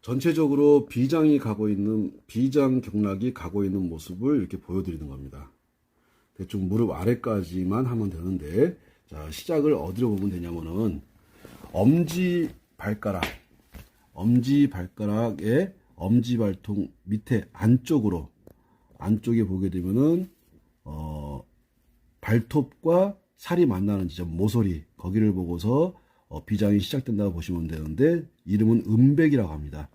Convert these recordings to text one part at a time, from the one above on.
전체적으로 비장 경락이 가고 있는 모습을 이렇게 보여드리는 겁니다. 대충 무릎 아래까지만 하면 되는데, 자, 시작을 어디로 보면 되냐면은, 엄지발가락의 엄지발통 밑에 안쪽에 보게 되면은, 발톱과 살이 만나는 지점, 모서리, 거기를 보고서 비장이 시작된다고 보시면 되는데, 이름은 음백이라고 합니다.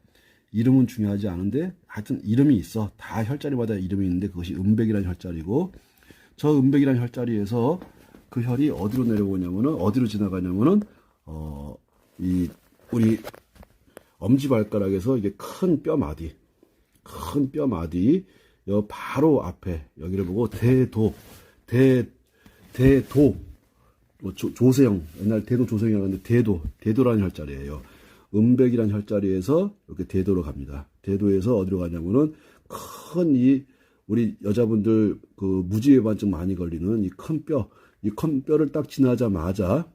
이름은 중요하지 않은데 하여튼 이름이 있어. 다 혈자리마다 이름이 있는데 그것이 음백이라는 혈자리고, 저 음백이라는 혈자리에서 그 혈이 어디로 내려오냐면은, 어디로 지나가냐면은 우리 엄지발가락에서 이게 큰 뼈마디 여 바로 앞에 여기를 보고 대도 조세형, 옛날 대도 조세형이라고 하는데 대도라는 혈자리예요. 음백이라는 혈자리에서 이렇게 대도로 갑니다. 대도에서 어디로 가냐면은 우리 여자분들 그 무지외반증 많이 걸리는 이 큰 뼈를 딱 지나자마자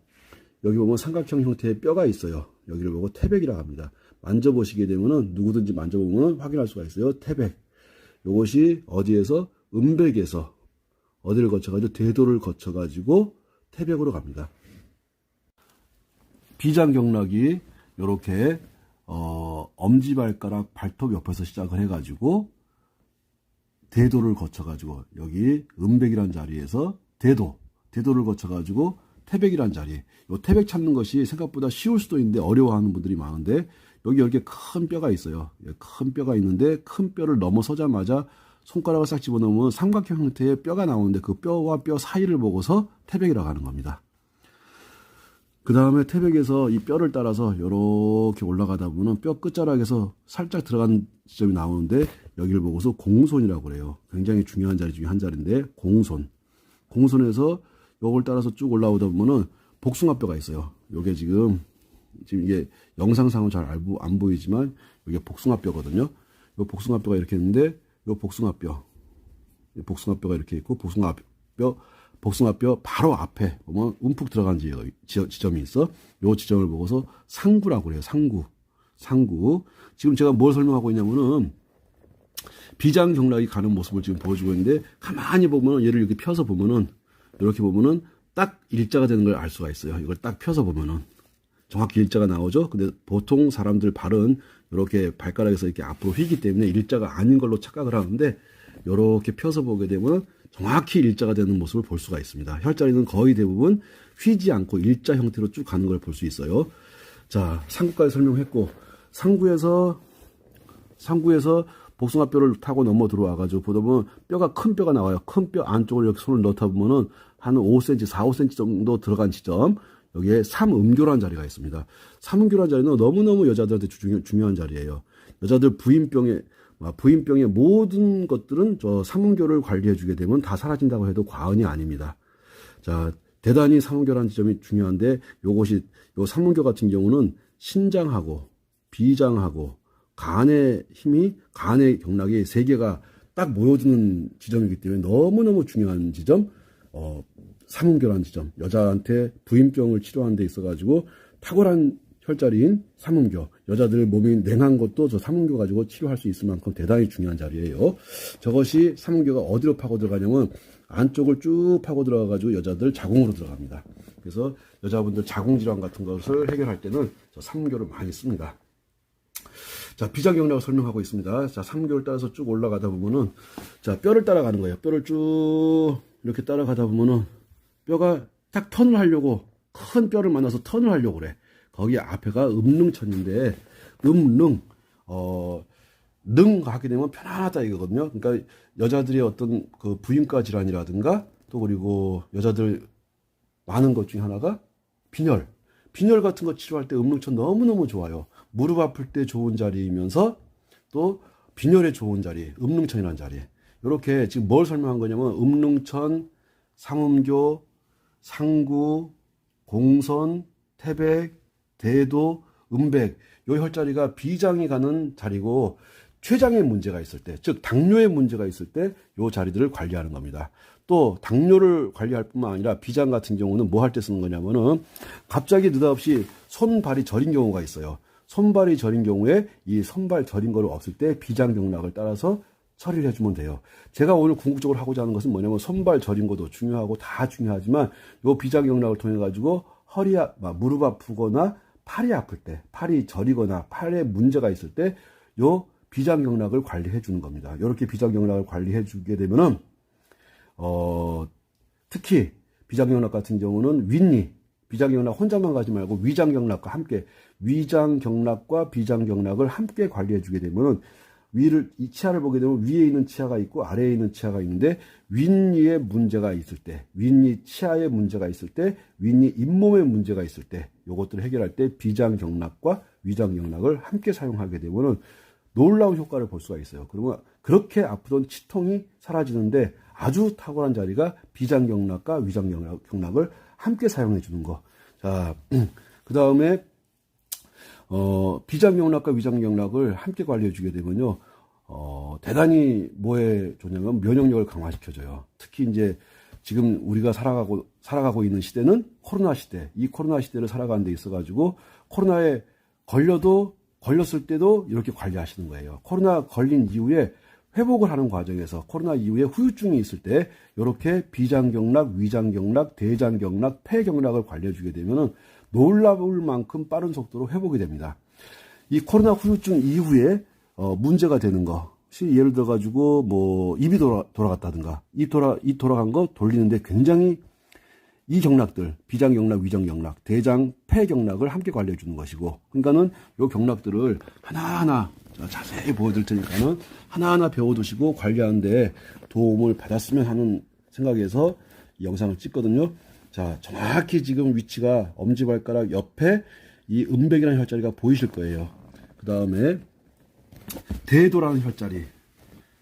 여기 보면 삼각형 형태의 뼈가 있어요. 여기를 보고 태백이라고 합니다. 만져보시게 되면은 누구든지 만져보면 확인할 수가 있어요. 태백. 이것이 어디에서? 음백에서 어디를 거쳐가지고 대도를 거쳐가지고 태백으로 갑니다. 비장경락이 이렇게 엄지발가락 발톱 옆에서 시작을 해가지고 대도를 거쳐가지고 여기 음백이라는 자리에서 대도를 거쳐가지고 태백이라는 자리. 요 태백 찾는 것이 생각보다 쉬울 수도 있는데 어려워하는 분들이 많은데, 여기 이렇게 큰 뼈가 있어요. 큰 뼈가 있는데 큰 뼈를 넘어서자마자 손가락을 싹 집어넣으면 삼각형 형태의 뼈가 나오는데 그 뼈와 뼈 사이를 보고서 태백이라고 하는 겁니다. 그 다음에 태백에서 이 뼈를 따라서 이렇게 올라가다 보면 뼈 끝자락에서 살짝 들어간 지점이 나오는데 여기를 보고서 공손이라고 그래요. 굉장히 중요한 자리 중에 한 자리인데 공손에서 요걸 따라서 쭉 올라오다 보면은 복숭아뼈가 있어요. 요게 지금 이게 영상상은 잘 안 보이지만 이게 복숭아뼈거든요. 요 복숭아뼈가 이렇게 있는데 요 복숭아뼈가 이렇게 있고 복숭아뼈 바로 앞에 보면 움푹 들어간 지점이 있어. 요 지점을 보고서 상구라고 그래요. 상구. 지금 제가 뭘 설명하고 있냐면은 비장경락이 가는 모습을 지금 보여주고 있는데, 가만히 보면 얘를 이렇게 펴서 보면은 이렇게 보면은 딱 일자가 되는 걸 알 수가 있어요. 이걸 딱 펴서 보면은 정확히 일자가 나오죠. 근데 보통 사람들 발은 이렇게 발가락에서 이렇게 앞으로 휘기 때문에 일자가 아닌 걸로 착각을 하는데, 이렇게 펴서 보게 되면 정확히 일자가 되는 모습을 볼 수가 있습니다. 혈자리는 거의 대부분 휘지 않고 일자 형태로 쭉 가는 걸 볼 수 있어요. 자, 상구까지 설명했고, 상구에서 복숭아뼈를 타고 넘어 들어와가지고 보다 보면 뼈가 큰 뼈가 나와요. 큰 뼈 안쪽을 이렇게 손을 넣다 보면은 한 5cm, 4, 5cm 정도 들어간 지점, 여기에 삼음교라는 자리가 있습니다. 삼음교라는 자리는 너무너무 여자들한테 중요한 자리예요. 여자들 부인병의 모든 것들은 저 삼음교를 관리해주게 되면 다 사라진다고 해도 과언이 아닙니다. 자, 대단히 삼음교라는 지점이 중요한데, 요 삼음교 같은 경우는 신장하고 비장하고 간의 경락이 세 개가 딱 모여드는 지점이기 때문에 너무너무 중요한 지점, 삼음교라는 지점. 여자한테 부인병을 치료하는 데 있어가지고 탁월한 혈자리인 삼음교, 여자들 몸이 냉한 것도 저 삼음교 가지고 치료할 수 있을 만큼 대단히 중요한 자리예요. 저것이 삼음교가 어디로 파고 들어가냐면 안쪽을 쭉 파고 들어가가지고 여자들 자궁으로 들어갑니다. 그래서 여자분들 자궁 질환 같은 것을 해결할 때는 저 삼음교를 많이 씁니다. 자, 비장경락을 설명하고 있습니다. 자, 삼음교를 따라서 쭉 올라가다 보면은, 자, 뼈를 따라가는 거예요. 뼈를 쭉 이렇게 따라가다 보면은 뼈가 딱 턴을 하려고, 큰 뼈를 만나서 턴을 하려고 그래. 거기 앞에가 음릉천인데, 능 하게 되면 편안하다 이거거든요. 그러니까 여자들의 어떤 그 부인과 질환이라든가, 또 그리고 여자들 많은 것 중에 하나가 빈혈 같은 거 치료할 때 음릉천 너무너무 좋아요. 무릎 아플 때 좋은 자리이면서 또 빈혈에 좋은 자리, 음릉천이라는 자리. 이렇게 지금 뭘 설명한 거냐면 음릉천, 삼음교, 상구, 공선, 태백, 대도, 음백, 요 혈자리가 비장이 가는 자리고, 췌장에 문제가 있을 때, 즉 당뇨에 문제가 있을 때 요 자리들을 관리하는 겁니다. 또 당뇨를 관리할 뿐만 아니라 비장 같은 경우는 뭐 할 때 쓰는 거냐면은 갑자기 느닷없이 손발이 저린 경우가 있어요. 손발이 저린 경우에 이 손발 저린 거를 없을 때 비장경락을 따라서 처리를 해주면 돼요. 제가 오늘 궁극적으로 하고자 하는 것은 뭐냐면 손발 저린 것도 중요하고 다 중요하지만 요 비장경락을 통해 가지고 무릎 아프거나 팔이 아플 때, 팔이 저리거나 팔에 문제가 있을 때 요 비장경락을 관리해 주는 겁니다. 이렇게 비장경락을 관리해 주게 되면은 특히 비장경락 같은 경우는 윗니, 비장경락 혼자만 가지 말고 위장경락과 함께, 위장경락과 비장경락을 함께 관리해 주게 되면은 이 치아를 보게 되면 위에 있는 치아가 있고 아래에 있는 치아가 있는데 윗니에 문제가 있을 때, 윗니 치아에 문제가 있을 때, 윗니 잇몸에 문제가 있을 때 요것들을 해결할 때 비장경락과 위장경락을 함께 사용하게 되면은 놀라운 효과를 볼 수가 있어요. 그러면 그렇게 아프던 치통이 사라지는데 아주 탁월한 자리가 비장경락과 위장경락을 함께 사용해 주는 거. 자, 그 다음에 비장경락과 위장경락을 함께 관리해 주게 되면요, 대단히 뭐에 좋냐면 면역력을 강화시켜줘요. 특히 이제 지금 우리가 살아가고 있는 시대는 코로나 시대. 이 코로나 시대를 살아가는 데 있어가지고 코로나에 걸렸을 때도 이렇게 관리하시는 거예요. 코로나 걸린 이후에 회복을 하는 과정에서 코로나 이후에 후유증이 있을 때 이렇게 비장경락, 위장경락, 대장경락, 폐경락을 관리해 주게 되면은 놀라울 만큼 빠른 속도로 회복이 됩니다. 이 코로나 후유증 이후에 문제가 되는 것이 예를 들어 가지고 뭐 입이 돌아갔다든가 입 돌아간 거 돌리는데 굉장히 이 경락들, 비장경락, 위장경락, 대장, 폐경락을 함께 관리해 주는 것이고, 그러니까는 요 경락들을 하나하나 자세히 보여드릴 테니까는 하나하나 배워두시고 관리하는데 도움을 받았으면 하는 생각에서 이 영상을 찍거든요. 자, 정확히 지금 위치가 엄지발가락 옆에 이 음백이라는 혈자리가 보이실 거예요. 그 다음에 대도라는 혈자리,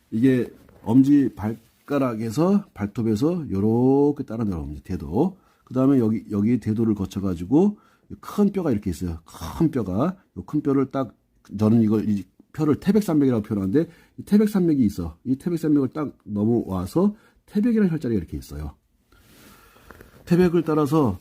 이게 엄지발가락에서 발톱에서 요렇게 따라 내려옵니다. 대도. 그 다음에 여기 대도를 거쳐가지고 큰 뼈가 이렇게 있어요. 큰 뼈가. 요 큰 뼈를 딱, 저는 이 뼈를 태백산맥이라고 표현하는데, 이 태백산맥이 있어. 이 태백산맥을 딱 넘어와서 태백이라는 혈자리가 이렇게 있어요. 태백을 따라서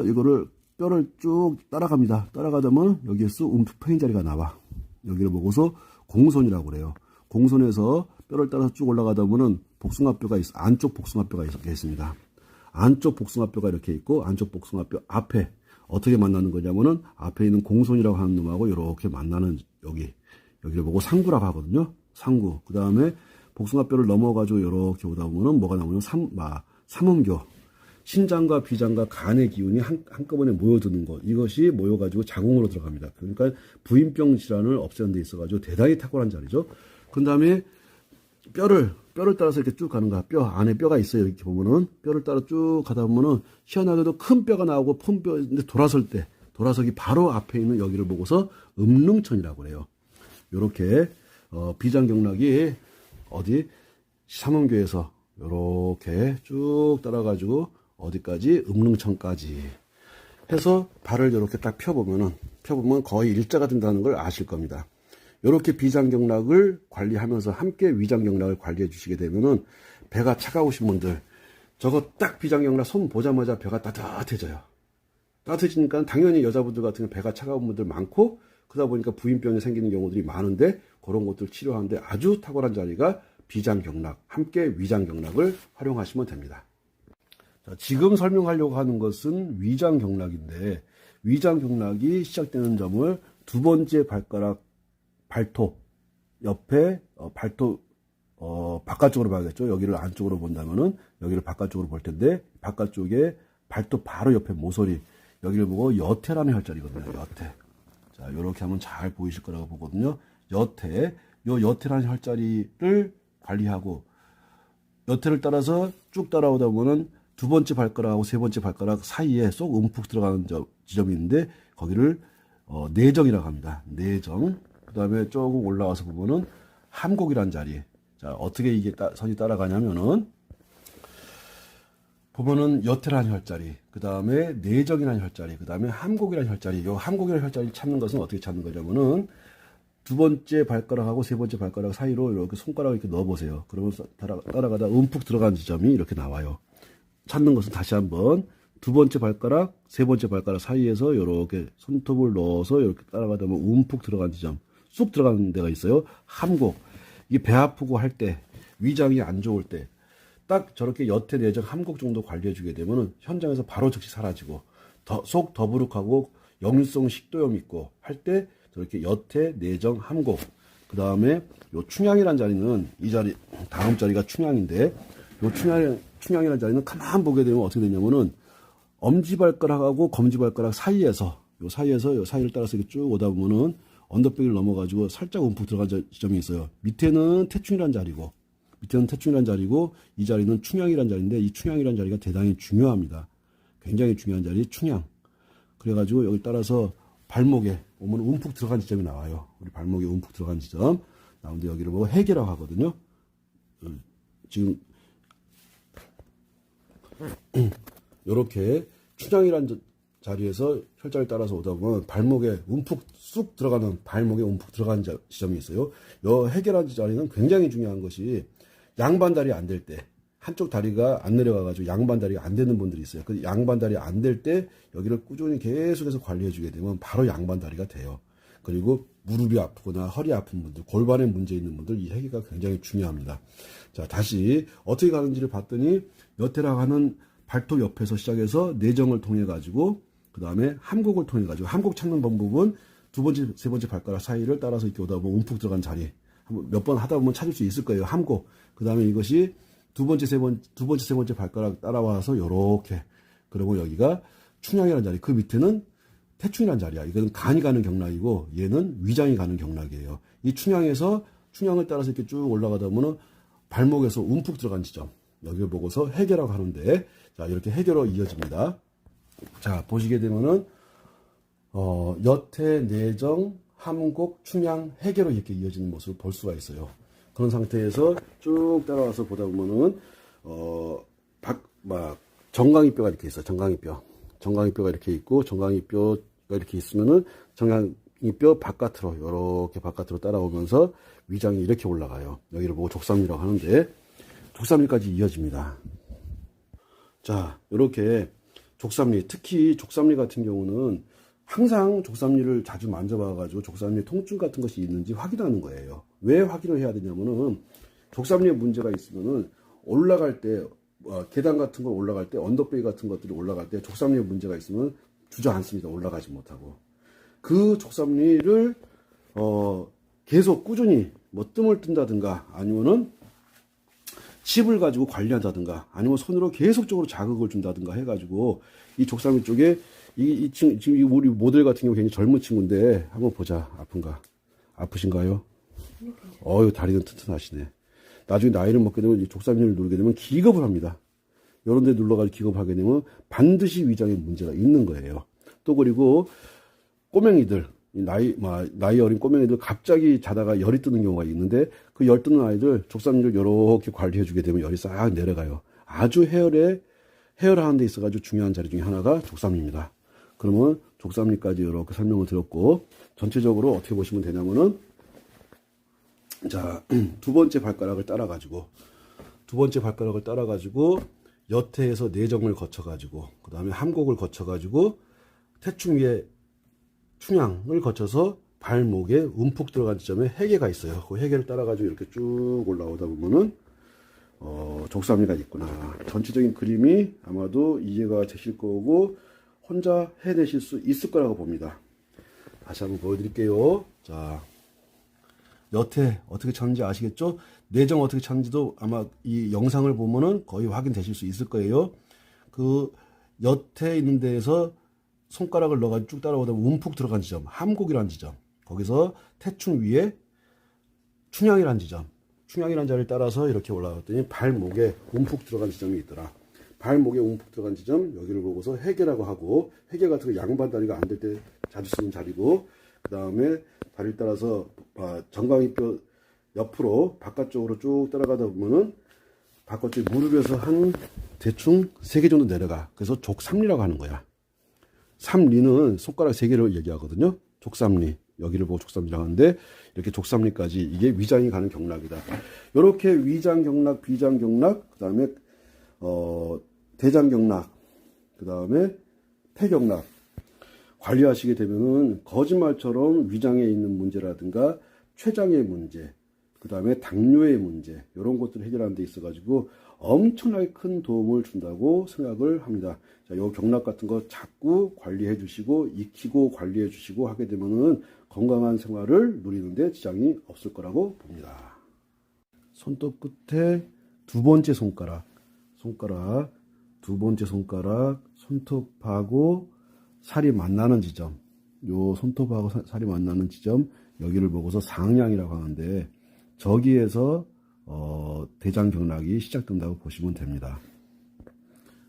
이거를 뼈를 쭉 따라갑니다. 따라가다 보면 여기에서 움푹 자리가 나와. 여기를 보고서 공손이라고 그래요. 공손에서 뼈를 따라서 쭉 올라가다 보면 복숭아뼈가 있어. 안쪽 복숭아뼈가 있습니다. 안쪽 복숭아뼈가 이렇게 있고, 안쪽 복숭아뼈 앞에 어떻게 만나는 거냐면은 앞에 있는 공손이라고 하는 놈하고 이렇게 만나는 여기를 보고 상구라고 하거든요. 상구. 그 다음에 복숭아뼈를 넘어가지고 이렇게 오다 보면은 뭐가 나오냐면 삼음교. 신장과 비장과 간의 기운이 한꺼번에 모여드는 것. 이것이 모여가지고 자궁으로 들어갑니다. 그러니까 부인병 질환을 없애는 데 있어가지고 대단히 탁월한 자리죠. 그 다음에 뼈를 따라서 이렇게 쭉 가는 거야. 뼈 안에 뼈가 있어요. 이렇게 보면은 뼈를 따라 쭉 가다 보면은 희한하게도 큰 뼈가 나오고 큰 뼈인데 돌아서기 바로 앞에 있는 여기를 보고서 음릉천이라고 그래요. 요렇게 비장경락이 어디 삼음교에서 요렇게 쭉 따라가지고 어디까지 음릉천까지 해서 발을 이렇게 딱 펴보면 거의 일자가 된다는 걸 아실 겁니다. 이렇게 비장경락을 관리하면서 함께 위장경락을 관리해 주시게 되면은 배가 차가우신 분들, 저거 딱 비장경락 손 보자마자 배가 따뜻해져요. 따뜻해지니까 당연히 여자분들 같은 경우 배가 차가운 분들 많고, 그러다 보니까 부인병이 생기는 경우들이 많은데 그런 것들 치료하는데 아주 탁월한 자리가 비장경락, 함께 위장경락을 활용하시면 됩니다. 자, 지금 설명하려고 하는 것은 위장경락인데, 위장경락이 시작되는 점을 두 번째 발톱 옆에 발톱 바깥쪽으로 봐야겠죠. 여기를 안쪽으로 본다면은 여기를 바깥쪽으로 볼 텐데, 바깥쪽에 발톱 바로 옆에 모서리, 여기를 보고 여태라는 혈자리거든요. 여태. 자, 이렇게 하면 잘 보이실 거라고 보거든요. 여태. 요 여태라는 혈자리를 관리하고, 여태를 따라서 쭉 따라오다 보면은 두 번째 발가락하고 세 번째 발가락 사이에 쏙 움푹 들어가는 지점이 있는데, 거기를 내정이라고 합니다. 내정. 그 다음에 조금 올라와서 보면은 함곡이란 자리. 자, 어떻게 이게 선이 따라가냐면은, 보면은 여태라는 혈자리, 그 다음에 내정이라는 혈자리, 그 다음에 함곡이라는 혈자리. 요 함곡이라는 혈자리 찾는 것은 어떻게 찾는 거냐면은, 두 번째 발가락하고 세 번째 발가락 사이로 이렇게 손가락을 이렇게 넣어보세요. 그러면서 따라가다 움푹 들어간 지점이 이렇게 나와요. 찾는 것은 다시 한번 두 번째 발가락, 세 번째 발가락 사이에서 이렇게 손톱을 넣어서 이렇게 따라가다 보면 움푹 들어간 지점, 쑥 들어가는 데가 있어요. 함곡. 이게 배 아프고 할 때, 위장이 안 좋을 때, 딱 저렇게 여태 내정 함곡 정도 관리해주게 되면 현장에서 바로 즉시 사라지고, 속 더부룩하고 역류성 식도염 있고 할 때 저렇게 여태 내정 함곡. 그 다음에 요 충양이란 자리는 이 자리, 다음 자리가 충양인데, 요 충양이란 자리는 가만 보게 되면 어떻게 되냐면은 엄지발가락하고 검지발가락 사이에서 요 사이를 따라서 이렇게 쭉 오다 보면은 언더백을 넘어가지고 살짝 움푹 들어간 지점이 있어요. 밑에는 태충이란 자리고 이 자리는 충양이란 자리인데 이 충양이란 자리가 대단히 중요합니다. 굉장히 중요한 자리 충양. 그래가지고 여기 따라서 발목에 오면 움푹 들어간 지점이 나와요. 우리 발목에 움푹 들어간 지점 나오는데 여기를 보고 해계라고 하거든요. 지금 이렇게 충양이란 자리에서 혈자를 따라서 오다 보면 발목에 움푹 쑥 들어가는 지점이 있어요. 이 해계라는 자리는 굉장히 중요한 것이 양반 다리 안 될 때, 한쪽 다리가 안 내려가가지고 양반 다리가 안 되는 분들이 있어요. 그 양반 다리 안 될 때 여기를 꾸준히 계속해서 관리해주게 되면 바로 양반 다리가 돼요. 그리고 무릎이 아프거나 허리 아픈 분들, 골반에 문제 있는 분들 이 해계가 굉장히 중요합니다. 자, 다시 어떻게 가는지를 봤더니 여태라고 하는 발톱 옆에서 시작해서 내정을 통해 가지고 그 다음에 함곡을 통해 가지고 함곡 찾는 방법은 두 번째, 세 번째 발가락 사이를 따라서 이렇게 오다 보면 움푹 들어간 자리 몇 번 하다 보면 찾을 수 있을 거예요. 함곡. 그 다음에 이것이 두 번째, 세 번째 발가락 따라와서 요렇게. 그리고 여기가 충양이라는 자리. 그 밑에는 태충이라는 자리야. 이거는 간이 가는 경락이고 얘는 위장이 가는 경락이에요. 이 충양을 따라서 이렇게 쭉 올라가다 보면 발목에서 움푹 들어간 지점. 여기를 보고서 해계라고 하는데 자, 이렇게 해계로 이어집니다. 자, 보시게 되면은 여태, 내정, 함곡, 충양, 해계로 이렇게 이어지는 모습을 볼 수가 있어요. 그런 상태에서 쭉 따라와서 보다 보면은 정강이뼈가 이렇게 있어. 정강이뼈가 이렇게 있고 정강이뼈가 이렇게 있으면은 정강이뼈 바깥으로 이렇게 바깥으로 따라오면서 위장이 이렇게 올라가요. 여기를 보고 족삼리라고 하는데 족삼리까지 이어집니다. 자, 이렇게 족삼리, 특히 족삼리 같은 경우는 항상 족삼리를 자주 만져봐가지고 족삼리에 통증 같은 것이 있는지 확인하는 거예요. 왜 확인을 해야 되냐면은 족삼리에 문제가 있으면은 올라갈 때 계단 같은 거 올라갈 때 언더베이 같은 것들이 올라갈 때 족삼리에 문제가 있으면 주저앉습니다. 올라가지 못하고 그 족삼리를 계속 꾸준히 뭐 뜸을 뜬다든가 아니면은 칩을 가지고 관리한다든가 아니면 손으로 계속적으로 자극을 준다든가 해가지고 이 족삼리 쪽에 지금 우리 모델 같은 경우 굉장히 젊은 친구인데 한번 보자. 아프신가요? 다리는 튼튼하시네. 나중에 나이를 먹게 되면 이 족삼리를 누르게 되면 기겁을 합니다. 이런 데 눌러가지고 기겁하게 되면 반드시 위장에 문제가 있는 거예요. 또 그리고 꼬맹이들 나이 어린 꼬맹이들 갑자기 자다가 열이 뜨는 경우가 있는데 그 열 뜨는 아이들 족삼리를 이렇게 관리해 주게 되면 열이 싹 내려가요. 아주 헤어하는 데 있어가지고 중요한 자리 중에 하나가 족삼리입니다. 그러면 족삼리까지 이렇게 설명을 드렸고 전체적으로 어떻게 보시면 되냐면은 자, 두 번째 발가락을 따라가지고 여태에서 내정을 거쳐가지고 그 다음에 함곡을 거쳐가지고 태충 위에 충양을 거쳐서 발목에 움푹 들어간 지점에 해계가 있어요. 그 해계를 따라가지고 이렇게 쭉 올라오다 보면은 족삼리가 있구나. 전체적인 그림이 아마도 이해가 되실 거고 혼자 해내실 수 있을 거라고 봅니다. 다시 한번 보여드릴게요. 자, 여태 어떻게 찾는지 아시겠죠? 내정 어떻게 찾는지도 아마 이 영상을 보면은 거의 확인되실 수 있을 거예요. 그 여태 있는 데에서 손가락을 넣어가지고 쭉 따라오다 보면 움푹 들어간 지점, 함곡이라는 지점, 거기서 태충 위에 충양이라는 지점, 충양이라는 자리를 따라서 이렇게 올라갔더니 발목에 움푹 들어간 지점이 있더라. 발목에 움푹 들어간 지점, 여기를 보고서 해계라고 하고, 해계 같은 거 양반 다리가 안 될 때 자주 쓰는 자리고, 그 다음에 다리를 따라서 정강이뼈 옆으로 바깥쪽으로 쭉 따라가다 보면은 바깥쪽 무릎에서 한 대충 3개 정도 내려가. 그래서 족삼리라고 하는 거야. 삼리는 손가락 3개를 얘기하거든요. 족삼리. 여기를 보고 족삼리라고 하는데 이렇게 족삼리까지 이게 위장이 가는 경락이다. 이렇게 위장 경락, 비장 경락, 그 다음에 대장 경락, 그 그 다음에 폐경락. 관리하시게 되면은 거짓말처럼 위장에 있는 문제라든가 췌장의 문제, 그 다음에 당뇨의 문제, 이런 것들을 해결하는 데 있어가지고 엄청나게 큰 도움을 준다고 생각을 합니다. 자, 요 경락 같은 거 자꾸 관리해 주시고, 익히고 관리해 주시고 하게 되면은 건강한 생활을 누리는데 지장이 없을 거라고 봅니다. 손톱 끝에 두 번째 손가락, 두 번째 손가락, 손톱하고 살이 만나는 지점, 요 손톱하고 살이 만나는 지점, 여기를 보고서 상냥이라고 하는데, 저기에서 대장경락이 시작된다고 보시면 됩니다.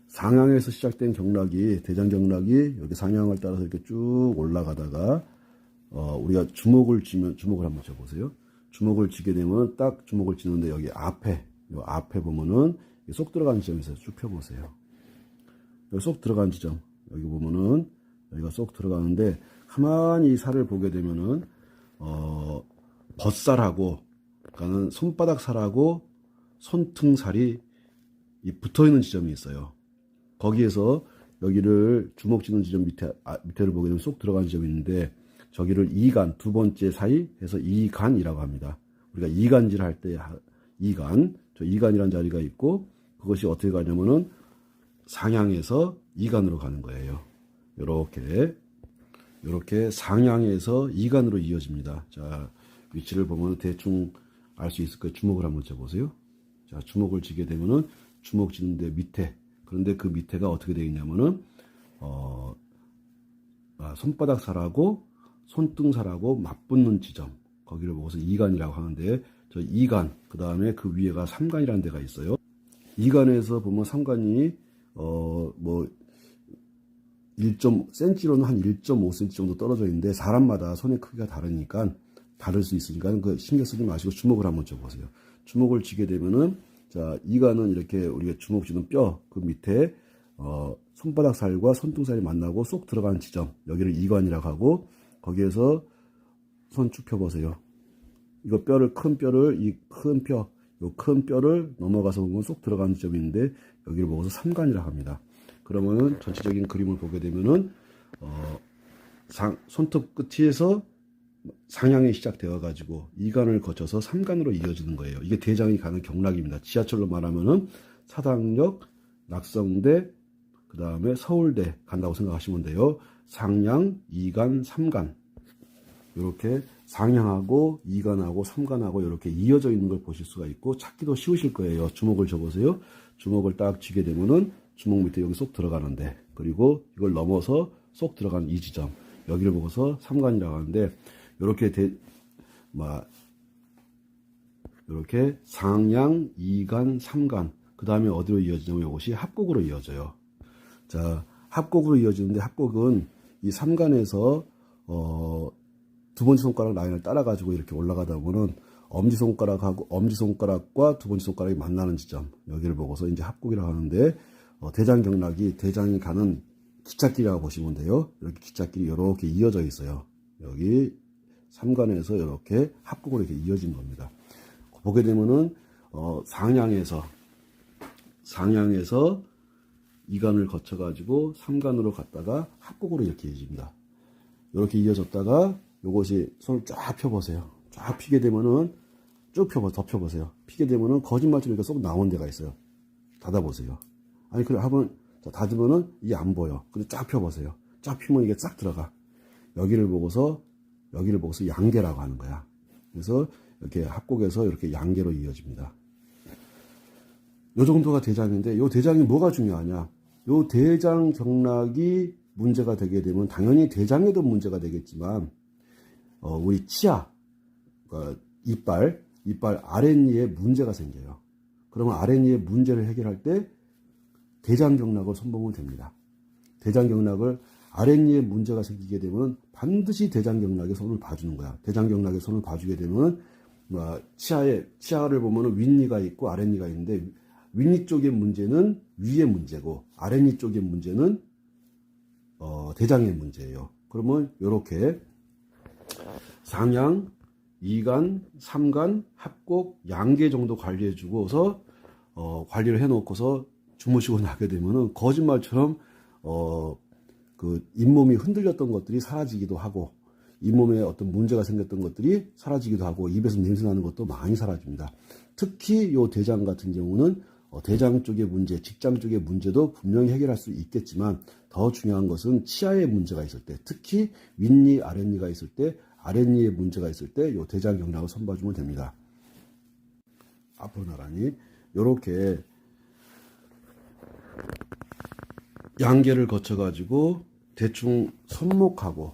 상향에서 시작된 경락이, 대장경락이 여기 상향을 따라서 이렇게 쭉 올라가다가 우리가 주먹을 쥐면, 주먹을 한번 쥐어보세요. 주먹을 쥐게 되면 딱 주먹을 쥐는데 여기 앞에, 요 앞에 보면은 쏙 들어가는 지점에서 쭉 펴보세요. 여기 쏙 들어가는 지점, 여기 보면은 여기가 쏙 들어가는데, 가만히 이 살을 보게 되면은 벗살하고, 그러니까는 손바닥 살하고 손등살이 붙어 있는 지점이 있어요. 거기에서 여기를 주먹 쥐는 지점 밑에를 보게 되면 쏙 들어가는 지점이 있는데, 저기를 이간, 두 번째 사이 해서 이간이라고 합니다. 우리가 이간질 할 때 이간, 저 이간이라는 자리가 있고, 그것이 어떻게 가냐면은 상향에서 이간으로 가는 거예요. 요렇게 상향에서 이간으로 이어집니다. 자, 위치를 보면 대충 알 수 있을 거예요. 주먹을 한번 쥐어보세요. 자, 주먹을 쥐게 되면은 주먹 쥐는데 밑에, 그런데 그 밑에가 어떻게 되어 있냐면은 손바닥 살하고 손등살하고 맞붙는 지점, 거기를 보고서 이간이라고 하는데, 저 이간, 그 다음에 그 위에가 삼간이라는 데가 있어요. 이간에서 보면 삼간이 뭐 1.cm로는 한 1.5cm 정도 떨어져 있는데, 사람마다 손의 크기가 다르니까 다를 수 있으니까 그 신경 쓰지 마시고 주먹을 한번 쥐어보세요. 주먹을 쥐게 되면은, 자, 이간은 이렇게 우리가 주먹 쥐는 뼈 그 밑에 손바닥 살과 손등살이 만나고 쏙 들어가는 지점, 여기를 이관이라고 하고, 거기에서 손 쭉 펴보세요. 이거 뼈를, 큰 뼈를, 이 큰 뼈, 요 큰 뼈를 넘어가서 보면 쏙 들어가는 지점이 있는데, 여기를 보고서 삼간이라고 합니다. 그러면은 전체적인 그림을 보게 되면은 손톱 끝에서 상향이 시작되어 가지고 이간을 거쳐서 삼간으로 이어지는 거예요. 이게 대장이 가는 경락입니다. 지하철로 말하면은 사당역, 낙성대, 그 다음에 서울대 간다고 생각하시면 돼요. 상향, 이간, 삼간, 이렇게 상향하고 이간하고 삼간하고 이렇게 이어져 있는 걸 보실 수가 있고, 찾기도 쉬우실 거예요. 주먹을 쥐어보세요. 주먹을 딱 쥐게 되면은 주먹 밑에 여기 쏙 들어가는데, 그리고 이걸 넘어서 쏙 들어가는 이 지점, 여기를 보고서 삼간이라고 하는데, 이렇게 상향, 이간, 삼간, 그 다음에 어디로 이어지냐면 이것이 합곡으로 이어져요. 자, 합곡으로 이어지는데, 합곡은 이 삼간에서 두 번째 손가락 라인을 따라 가지고 이렇게 올라가다 보면 엄지손가락과 두 번째 손가락이 만나는 지점, 여기를 보고서 이제 합곡이라고 하는데, 대장경락이, 대장이 가는 기찻길이라고 보시면 돼요. 이렇게 기찻길이 이렇게 이어져 있어요. 여기 삼간에서 이렇게 합곡으로 이렇게 이어진 겁니다. 보게 되면은 상향에서 이간을 거쳐 가지고 삼간으로 갔다가 합곡으로 이렇게 이어집니다. 이렇게 이어졌다가 요것이 손을 쫙 펴보세요. 쫙 피게 되면은 더 펴보세요. 피게 되면은 거짓말처럼 이렇게 쏙 나온 데가 있어요. 닫아보세요. 아니, 그래, 닫으면은 이게 안 보여. 근데 쫙 펴보세요. 쫙 피면 이게 싹 들어가. 여기를 보고서 양계라고 하는 거야. 그래서 이렇게 합곡에서 이렇게 양계로 이어집니다. 요 정도가 대장인데, 요 대장이 뭐가 중요하냐? 요 대장 경락이 문제가 되게 되면 당연히 대장에도 문제가 되겠지만, 우리 치아, 이빨 아랫니에 문제가 생겨요. 그러면 아랫니에 문제를 해결할 때 대장경락을 선보면 됩니다. 대장경락을, 아랫니에 문제가 생기게 되면 반드시 대장경락에 손을 봐주는 거야. 대장경락에 손을 봐주게 되면 치아를 보면 윗니가 있고 아랫니가 있는데, 윗니 쪽의 문제는 위의 문제고 아랫니 쪽의 문제는 대장의 문제예요. 그러면 이렇게 상향, 이간, 삼간, 합곡, 양계 정도 관리해 주고서 관리를 해 놓고서 주무시고 나게 되면은 거짓말처럼 그 잇몸이 흔들렸던 것들이 사라지기도 하고, 잇몸에 어떤 문제가 생겼던 것들이 사라지기도 하고, 입에서 냄새 나는 것도 많이 사라집니다. 특히 요 대장 같은 경우는 대장 쪽의 문제, 직장 쪽의 문제도 분명히 해결할 수 있겠지만, 더 중요한 것은 치아에 문제가 있을 때, 특히 윗니, 아랫니가 있을 때, 아랫니에 문제가 있을 때 요 대장 경락을 선봐주면 됩니다. 앞으로 나란히 요렇게 양계를 거쳐가지고 대충 손목하고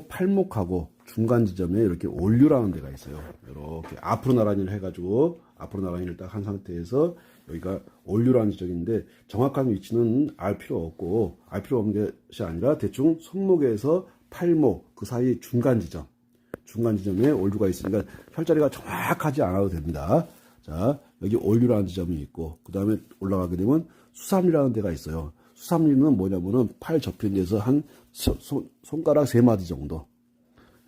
팔목하고 중간 지점에 이렇게 올류라는 데가 있어요. 이렇게 앞으로 나란히를 해가지고 앞으로 나란히를 딱 한 상태에서 여기가 올류라는 지점인데, 정확한 위치는 알 필요 없는 것이 아니라 대충 손목에서 팔목 그 사이 중간 지점에 올류가 있으니까 혈자리가 정확하지 않아도 됩니다. 자, 여기 올류라는 지점이 있고, 그 다음에 올라가게 되면 수삼리라는 데가 있어요. 수삼리는 뭐냐면은 팔 접힌 데서 한 손가락 3마디 정도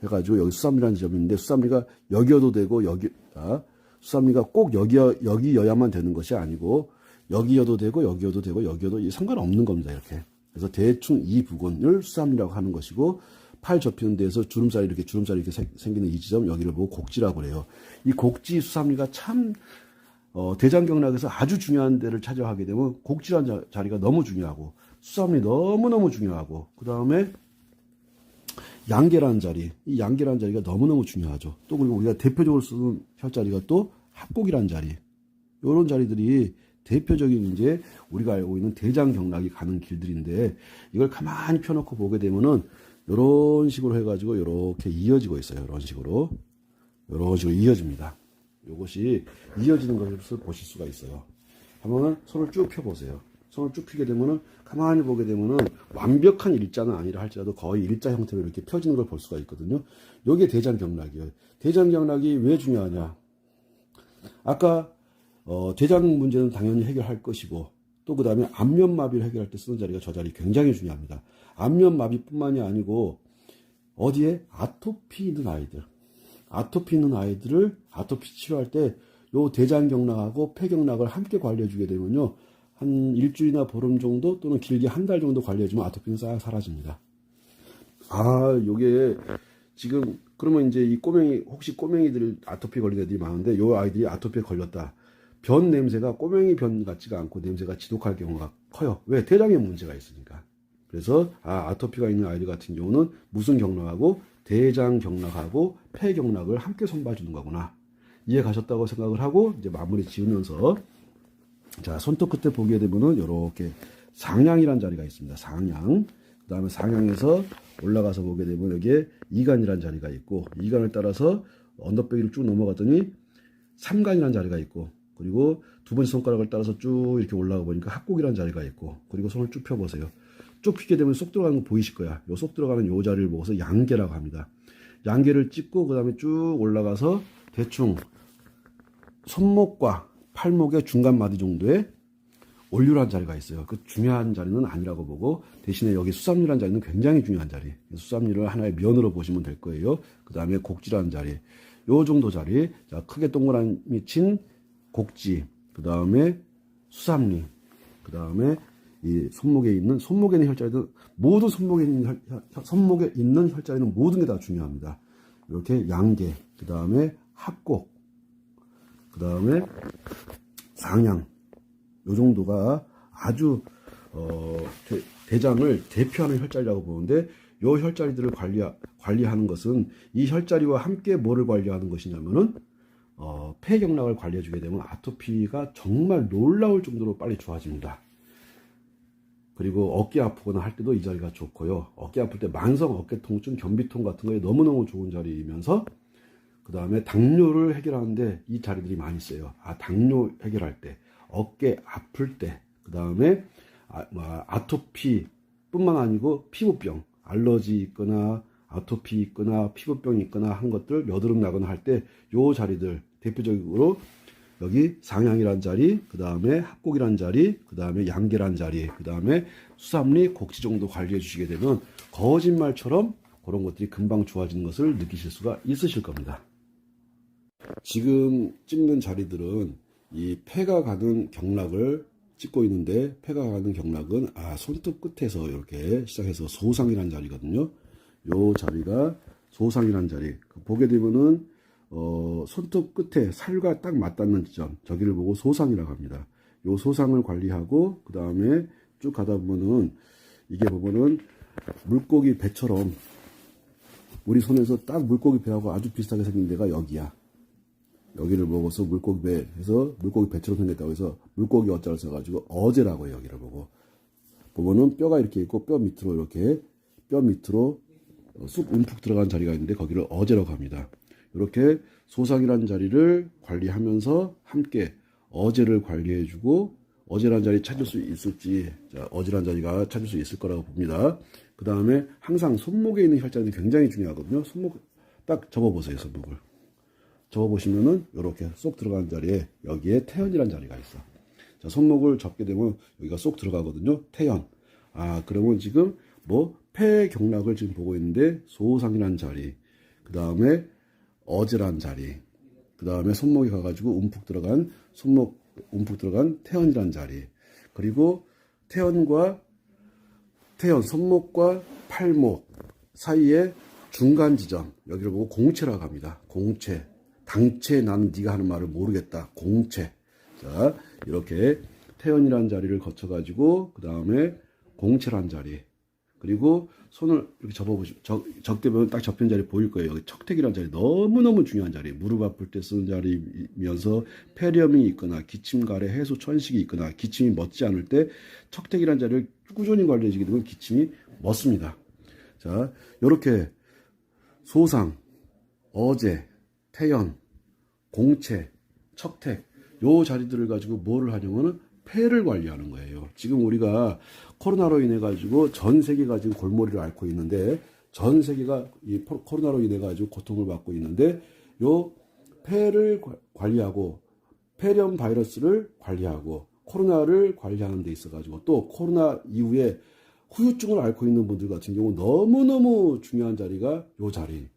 해가지고 여기 수삼리라는 지점이 있는데, 수삼리가 여기여도 되고 수삼리가 꼭 여기여야만 되는 것이 아니고, 여기여도 되고 여기여도 상관없는 겁니다. 이렇게. 그래서 대충 이 부분을 수삼리라고 하는 것이고, 팔 접히는 데에서 주름살이 이렇게 생기는 이 지점, 여기를 보고 곡지라고 그래요. 이 곡지 수삼리가 참 대장경락에서 아주 중요한 데를 차지하게 되면, 곡지라는 자리가 너무 중요하고, 수삼리 너무너무 중요하고, 그 다음에 양계라는 자리, 이 양계라는 자리가 너무너무 중요하죠. 또 그리고 우리가 대표적으로 쓰는 혈자리가 또 합곡이라는 자리, 이런 자리들이 대표적인 이제 우리가 알고 있는 대장경락이 가는 길들인데, 이걸 가만히 펴놓고 보게 되면은 이런 식으로 해가지고 이렇게 이어지고 있어요. 이런 식으로 이어집니다. 이것이 이어지는 것을 보실 수가 있어요. 한번 손을 쭉 펴보세요. 손을 쭉 펴게 되면은, 가만히 보게 되면은 완벽한 일자는 아니라 할지라도 거의 일자 형태로 이렇게 펴지는 걸 볼 수가 있거든요. 이게 대장경락이에요. 대장경락이 왜 중요하냐? 아까 대장 문제는 당연히 해결할 것이고, 또 그 다음에 안면마비를 해결할 때 쓰는 자리가 저 자리 굉장히 중요합니다. 안면마비뿐만이 아니고, 어디에 아토피 있는 아이들을 아토피 치료할 때 요 대장경락하고 폐경락을 함께 관리해주게 되면요, 한 일주일이나 보름 정도 또는 길게 한 달 정도 관리해주면 아토피는 싹 사라집니다. 요게 지금 그러면 이제 이 혹시 꼬맹이들 아토피 걸린 애들이 많은데, 요 아이들이 아토피에 걸렸다. 변 냄새가 꼬맹이 변 같지가 않고 냄새가 지독할 경우가 커요. 왜? 대장에 문제가 있으니까. 그래서 아토피가 있는 아이들 같은 경우는 무슨 경락하고 대장 경락하고 폐 경락을 함께 손봐주는 거구나. 이해 가셨다고 생각을 하고 이제 마무리 지으면서, 자, 손톱 끝에 보게 되면은 이렇게 상향이라는 자리가 있습니다. 상향. 그 다음에 상향에서 올라가서 보게 되면 여기에 이간이라는 자리가 있고, 이간을 따라서 언더백이를 쭉 넘어갔더니 삼간이라는 자리가 있고, 그리고 두 번째 손가락을 따라서 쭉 이렇게 올라가 보니까 합곡이라는 자리가 있고, 그리고 손을 쭉 펴보세요. 쭉 펴게 되면 쏙 들어가는 거 보이실 거야. 요 쏙 들어가는 요 자리를 보고서 양계라고 합니다. 양계를 찍고 그 다음에 쭉 올라가서 대충 손목과 팔목의 중간 마디 정도에 올류라는 자리가 있어요. 그 중요한 자리는 아니라고 보고, 대신에 여기 수삼리라는 자리는 굉장히 중요한 자리. 수삼리를 하나의 면으로 보시면 될 거예요. 그 다음에 곡지라는 자리, 요 정도 자리. 자, 크게 동그라미 친 곡지, 그 다음에 수삼리, 그 다음에 이 손목에 있는 혈자리들, 모든 손목에 있는 혈자리는 모든 게 다 중요합니다. 이렇게 양계, 그 다음에 합곡, 그 다음에 상향, 요 정도가 아주 대장을 대표하는 혈자리라고 보는데, 요 혈자리들을 관리하는 것은 이 혈자리와 함께 뭐를 관리하는 것이냐면은 폐경락을 관리해주게 되면 아토피가 정말 놀라울 정도로 빨리 좋아집니다. 그리고 어깨 아프거나 할 때도 이 자리가 좋고요. 어깨 아플 때 만성 어깨 통증, 변비통 같은 거에 너무너무 좋은 자리이면서, 그 다음에 당뇨를 해결하는데 이 자리들이 많이 쓰여요. 당뇨 해결할 때, 어깨 아플 때, 그 다음에 아토피 뿐만 아니고 피부병, 알러지 있거나 아토피 있거나 피부병이 있거나 한 것들, 여드름 나거나 할 때 요 자리들 대표적으로 여기 상향이란 자리, 그 다음에 합곡이란 자리, 그 다음에 양계란 자리, 그 다음에 수삼리, 곡지 정도 관리해 주시게 되면 거짓말처럼 그런 것들이 금방 좋아지는 것을 느끼실 수가 있으실 겁니다. 지금 찍는 자리들은 이 폐가 가는 경락을 찍고 있는데 폐가 가는 경락은 손톱 끝에서 이렇게 시작해서 소상이라는 자리거든요. 요 자리가 소상이라는 자리. 보게 되면은 손톱 끝에 살과 딱 맞닿는 지점, 저기를 보고 소상이라고 합니다. 요 소상을 관리하고 그 다음에 쭉 가다 보면은 이게 보면은 물고기 배처럼 우리 손에서 딱 물고기 배하고 아주 비슷하게 생긴 데가 여기야. 여기를 보고서 물고기 배 해서 물고기 배처럼 생겼다고 해서 물고기 어자를 써가지고 어제라고 해요. 여기를 보고 보면은 뼈가 이렇게 있고 뼈 밑으로 이렇게 뼈 밑으로 쑥 움푹 들어간 자리가 있는데 거기를 어제라고 합니다. 이렇게 소상이라는 자리를 관리하면서 함께 어제를 관리해주고 어제라는 자리 찾을 수 있을지, 자, 어제라는 자리가 찾을 수 있을 거라고 봅니다. 그 다음에 항상 손목에 있는 혈자는 굉장히 중요하거든요. 손목 딱 접어보세요. 손목을 접어보시면은 이렇게 쏙 들어가는 자리에 여기에 태연이라는 자리가 있어. 자, 손목을 접게 되면 여기가 쏙 들어가거든요. 태연. 그러면 지금 뭐 폐경락을 지금 보고 있는데 소상이라는 자리, 그 다음에 어제라는 자리, 그 다음에 손목에 가가지고 움푹 들어간 손목 움푹 들어간 태연이라는 자리, 그리고 태연 손목과 팔목 사이에 중간 지점, 여기를 보고 공체라고 합니다. 공체. 당체. 나는 네가 하는 말을 모르겠다. 공체. 자, 이렇게 태연이라는 자리를 거쳐가지고 그 다음에 공체라는 자리, 그리고 손을 이렇게 접어보시면 적게 보면 딱 접힌 자리 보일 거예요. 여기 척택이라는 자리 너무너무 중요한 자리, 무릎 아플 때 쓰는 자리면서 폐렴이 있거나 기침 가래 해소 천식이 있거나 기침이 멎지 않을 때 척택이라는 자리를 꾸준히 관리해주게 되면 기침이 멎습니다. 자, 이렇게 소상, 어제, 태연, 공체, 척택 요 자리들을 가지고 뭐를 하냐면은 폐를 관리하는 거예요. 지금 우리가 코로나로 인해 가지고 전 세계가 지금 골머리를 앓고 있는데, 전 세계가 이 코로나로 인해 가지고 고통을 받고 있는데, 요 폐를 관리하고 폐렴 바이러스를 관리하고 코로나를 관리하는 데 있어 가지고 또 코로나 이후에 후유증을 앓고 있는 분들 같은 경우 너무너무 중요한 자리가 요 자리,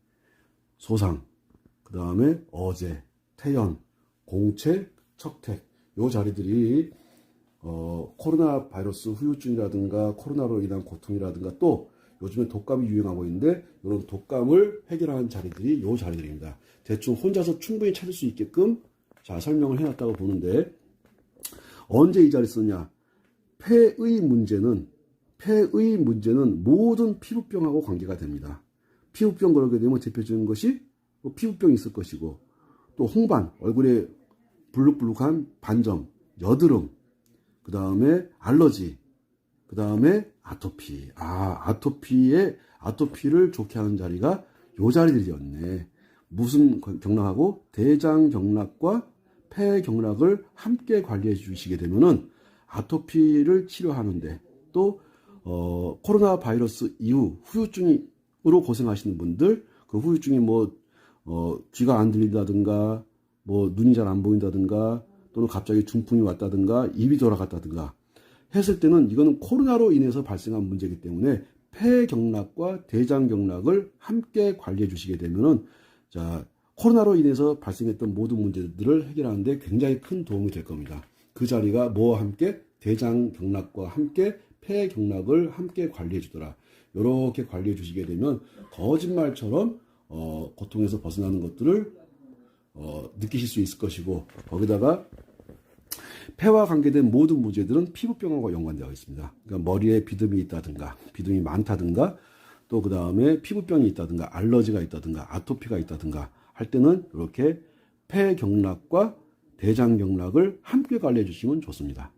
소상, 그 다음에 어제, 태연, 공체, 척택 요 자리들이 코로나 바이러스 후유증이라든가 코로나로 인한 고통이라든가 또 요즘에 독감이 유행하고 있는데 이런 독감을 해결하는 자리들이 요 자리들입니다. 대충 혼자서 충분히 찾을 수 있게끔 자 설명을 해놨다고 보는데, 언제 이 자리 쓰냐? 폐의 문제는 모든 피부병하고 관계가 됩니다. 피부병 그러게 되면 대표적인 것이 피부병이 있을 것이고, 또 홍반, 얼굴에 불룩불룩한 반점, 여드름, 그 다음에 알러지, 그 다음에 아토피. 아토피를 좋게 하는 자리가 요 자리들이었네. 무슨 경락하고 대장 경락과 폐 경락을 함께 관리해 주시게 되면은 아토피를 치료하는데, 또 코로나 바이러스 이후 후유증으로 고생하시는 분들, 그 후유증이 귀가 안 들린다든가, 눈이 잘 안 보인다든가, 또는 갑자기 중풍이 왔다든가, 입이 돌아갔다든가 했을 때는 이거는 코로나로 인해서 발생한 문제이기 때문에 폐경락과 대장경락을 함께 관리해 주시게 되면은, 자, 코로나로 인해서 발생했던 모든 문제들을 해결하는데 굉장히 큰 도움이 될 겁니다. 그 자리가 뭐와 함께? 대장경락과 함께 폐경락을 함께 관리해 주더라. 이렇게 관리해 주시게 되면 거짓말처럼 고통에서 벗어나는 것들을 느끼실 수 있을 것이고, 거기다가 폐와 관계된 모든 문제들은 피부병과 연관되어 있습니다. 그러니까 머리에 비듬이 있다든가, 비듬이 많다든가, 또 그 다음에 피부병이 있다든가, 알러지가 있다든가, 아토피가 있다든가 할 때는 이렇게 폐경락과 대장경락을 함께 관리해 주시면 좋습니다.